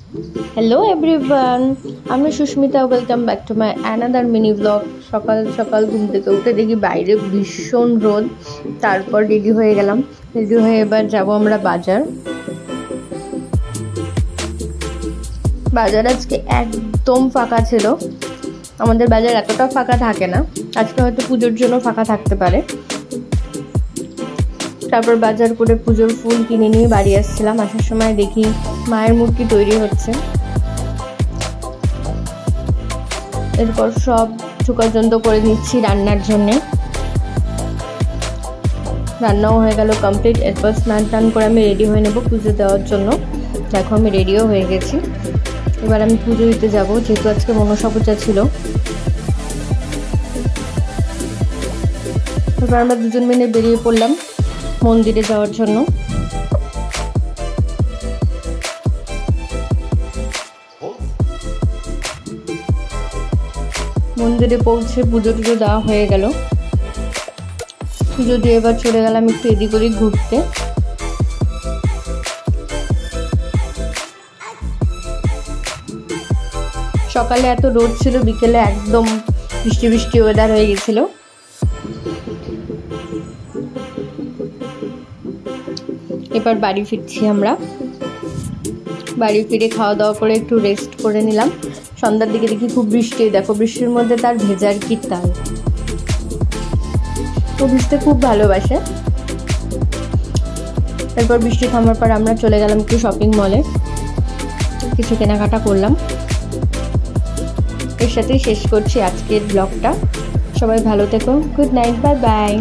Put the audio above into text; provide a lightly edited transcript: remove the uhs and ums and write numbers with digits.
Hello everyone, আমি Susmita. Welcome back to my another mini vlog. সকাল সকাল ঘুম থেকে উঠে দেখি বাইরে ভীষণ রোদ। তারপর রেডি হয়ে গেলাম। রেডি হয়ে এবার যাব আমরা বাজার। বাজার আজকে একদম ফাঁকা ছিল। আমাদের বাজার এতটা ফাঁকা থাকে না, আজকে হয়তো পুজোর জন্য ফাঁকা থাকতে পারে। তারপর বাজার করে পুজোর ফুল কিনে নিয়ে বাড়ি আসছিলাম। আসার সময় দেখি মায়ের মূর্তি তৈরি হচ্ছে। এরপর সব যোগাযন্ত্র করে নিচ্ছি রান্নার জন্যে। রান্নাও হয়ে গেল কমপ্লিট। এরপর স্নান টান করে আমি রেডি হয়ে নেব পুজো দেওয়ার জন্য। দেখো আমি রেডিও হয়ে গেছি। এবার আমি পুজো দিতে যাবো, যেহেতু আজকে মনসা পূজা ছিল। এবার আমরা দুজন মিলে বেরিয়ে পড়লাম মন্দিরে যাওয়ার জন্য। মন্দিরে পৌঁছে পুজো টুজো দেওয়া হয়ে গেল। পুজো দিয়ে এবার চলে গেলাম একটু এদিক ওদিক ঘুরতে। সকালে এত রোদ ছিল, বিকেলে একদম বৃষ্টি বৃষ্টি ওয়েদার হয়ে গেছিল। এবার বাড়ি ফিরছি আমরা। বাড়ি ফিরে খাওয়া দাওয়া করে একটু রেস্ট করে নিলাম। সন্ধ্যার দিকে দেখি খুব বৃষ্টি। দেখো বৃষ্টির মধ্যে তার ভেজার কি তাল। ও ভিজতে খুব ভালোবাসে। এরপর বৃষ্টি থামার পর আমরা চলে গেলাম একটু শপিং মলে, কিছু কেনাকাটা করলাম। এর সাথেই শেষ করছি আজকের ব্লগটা। সবাই ভালো থেকো। Good night, bye bye.